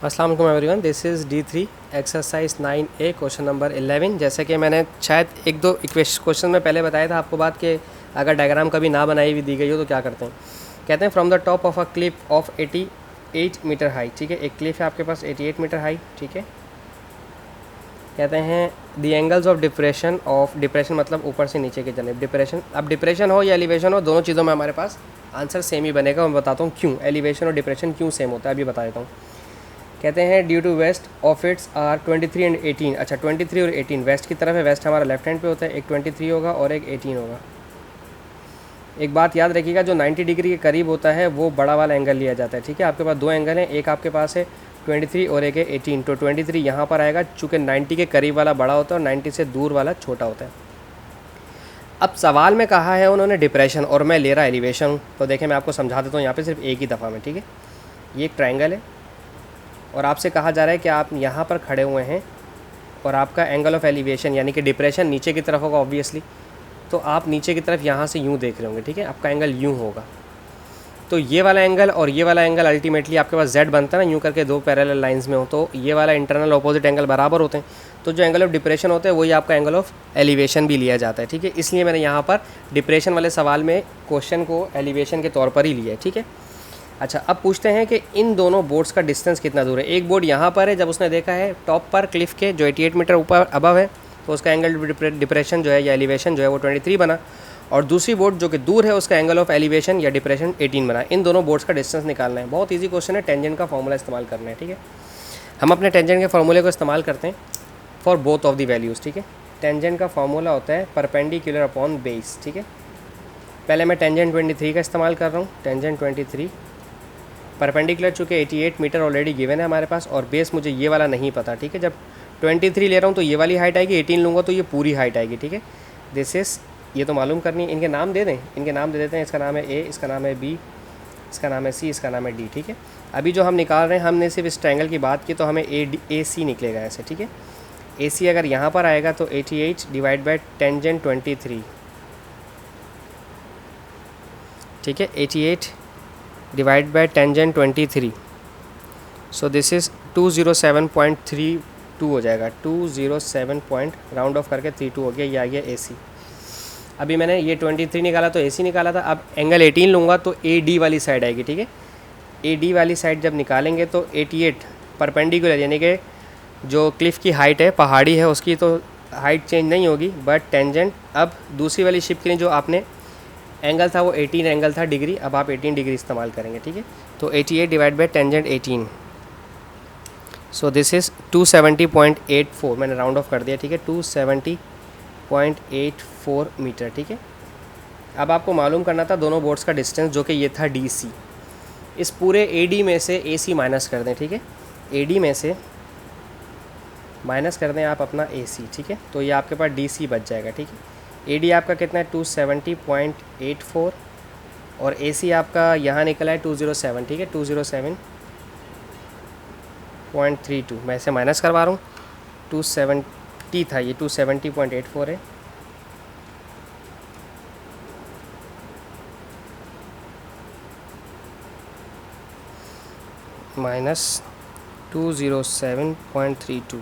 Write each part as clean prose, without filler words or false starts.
अस्सलाम वालेकुम everyone, this is D3 exercise 9A question number 11। जैसे कि मैंने शायद एक दो क्वेश्चन में पहले बताया था आपको बात कि अगर डायग्राम कभी ना बनाई हुई दी गई हो तो क्या करते हैं। कहते हैं from the top of a cliff of 88 metre high. ठीक है, एक क्लिफ है आपके पास 88 मीटर हाई। ठीक है, कहते हैं द एंगल्स ऑफ डिप्रेशन मतलब ऊपर से नीचे की तरफ डिप्रेशन। अब डिप्रेशन हो या एलिवेशन हो, दोनों चीज़ों में हमारे पास आंसर सेम ही बनेगा। मैं बताता हूँ क्यों एलिवेशन और डिप्रेशन क्यों सेम होता है, अभी बता देता हूँ। कहते हैं due to west of its are 23 and 18। अच्छा, 23 और 18 वेस्ट की तरफ है, वेस्ट हमारा लेफ्ट हैंड पे होता है। एक 23 होगा और एक 18 होगा। एक बात याद रखिएगा, जो 90 डिग्री के करीब होता है वो बड़ा वाला एंगल लिया जाता है। ठीक है, आपके पास दो एंगल हैं, एक आपके पास है 23 और एक है 18। तो 23 यहाँ पर आएगा, चूँकि 90 के करीब वाला बड़ा होता है और 90 से दूर वाला छोटा होता है। अब सवाल में कहा है उन्होंने डिप्रेशन और मैं ले रहा एलिवेशन हूँ, तो देखें मैं आपको समझा देता हूँ यहाँ पे सिर्फ एक ही दफ़ा में। ठीक है, ये एक ट्रायंगल है और आपसे कहा जा रहा है कि आप यहाँ पर खड़े हुए हैं और आपका एंगल ऑफ एलिवेशन यानी कि डिप्रेशन नीचे की तरफ होगा ऑब्वियसली, तो आप नीचे की तरफ यहाँ से यूँ देख रहे होंगे। ठीक है, आपका एंगल यूँ होगा। तो ये वाला एंगल और ये वाला एंगल अल्टीमेटली आपके पास Z बनता है ना, यूँ करके दो पैरेलल लाइंस में हो, तो ये वाला इंटरनल ऑपोजिट एंगल बराबर होते हैं। तो जो एंगल ऑफ डिप्रेशन होता है वही आपका एंगल ऑफ एलिवेशन भी लिया जाता है। ठीक है, इसलिए मैंने यहाँ पर डिप्रेशन वाले सवाल में क्वेश्चन को एलिवेशन के तौर पर ही लिया है। ठीक है, अच्छा अब पूछते हैं कि इन दोनों बोर्ड्स का डिस्टेंस कितना दूर है। एक बोर्ड यहाँ पर है, जब उसने देखा है टॉप पर क्लिफ के जो 88 मीटर ऊपर अबव है, तो उसका एंगल डिप्रेशन जो है या एलिवेशन जो है वो 23 बना। और दूसरी बोर्ड जो कि दूर है उसका एंगल ऑफ एलिवेशन या डिप्रेशन 18 बना। इन दोनों बोर्ड्स का डिस्टेंस निकालना है। बहुत ईजी क्वेश्चन है, टेंजेंट का फॉर्मूला इस्तेमाल करना है। ठीक है, हम अपने टेंजेंट के फार्मूले को इस्तेमाल करते हैं for both of the values. ठीक है, टेंजेंट का फार्मूला होता है परपेंडिकुलर अपॉन बेस। ठीक है, पहले मैं टेंजेंट 23 का इस्तेमाल कर रहा हूँ। टेंजेंट 23 परपेंडिकुलर चूँकि 88 मीटर ऑलरेडी गिवन है हमारे पास और बेस मुझे ये वाला नहीं पता। ठीक है, जब 23 ले रहा हूँ तो ये वाली हाइट आएगी, 18 लूँगा तो ये पूरी हाइट आएगी। ठीक है, दिस इज़ ये तो मालूम करनी है। इनके नाम दे दें, इनके नाम दे देते हैं। इसका नाम है ए, इसका नाम है बी, इसका नाम है सी, इसका नाम है डी। ठीक है, अभी जो हम निकाल रहे हैं, हमने सिर्फ इस ट्रायंगल की बात की तो हमें ए सी निकलेगा ऐसे। ठीक है, ए सी अगर यहाँ पर आएगा तो 88 डिवाइड बाई टेंजेंट 23। ठीक है, 88 divide by tangent 23, so this is 207.32 हो जाएगा। 207 पॉइंट राउंड ऑफ करके 32 हो गया, ये आ गया ए सी। अभी मैंने ये 23 निकाला तो AC निकाला था। अब एंगल 18 लूँगा तो AD वाली साइड आएगी। ठीक है, AD वाली साइड जब निकालेंगे तो 88 परपेंडिकुलर यानी कि जो क्लिफ की हाइट है, पहाड़ी है, उसकी तो हाइट चेंज नहीं होगी, बट टेंजेंट अब दूसरी वाली शिप के लिए जो आपने एंगल था वो 18 एंगल था डिग्री, अब आप 18 डिग्री इस्तेमाल करेंगे। ठीक है, तो 88 divide by tangent 18, so this is 270.84। मैंने राउंड ऑफ कर दिया। ठीक है, 270.84 मीटर। ठीक है, अब आपको मालूम करना था दोनों बोर्ड्स का डिस्टेंस, जो कि ये था DC। इस पूरे AD में से AC माइनस कर दें। ठीक है, AD में से माइनस कर दें आप अपना AC। ठीक है, तो ये आपके पास DC बच जाएगा। ठीक है, AD आपका कितना है 270.84 और AC आपका यहाँ निकला है 207। ठीक है, 207.32 मैं इसे माइनस करवा रहा हूँ। 270 था, ये 270.84 है। minus 207.32,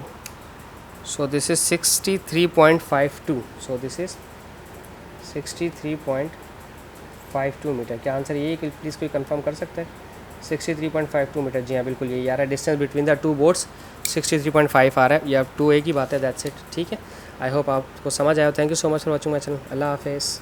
so this is 63.52, so this is 63.52 metre. क्या आंसर यही है? प्लीज़ कोई कंफर्म कर सकता है? 63.52 मीटर, जी हाँ बिल्कुल यही आ रहा है। Distance between the two boards 63.5 आ रहा है, या 2A की बात है, दैट्स इट। ठीक है, आई होप आपको समझ आया। Thank you so much for watching my channel. अल्लाह हाफिज़।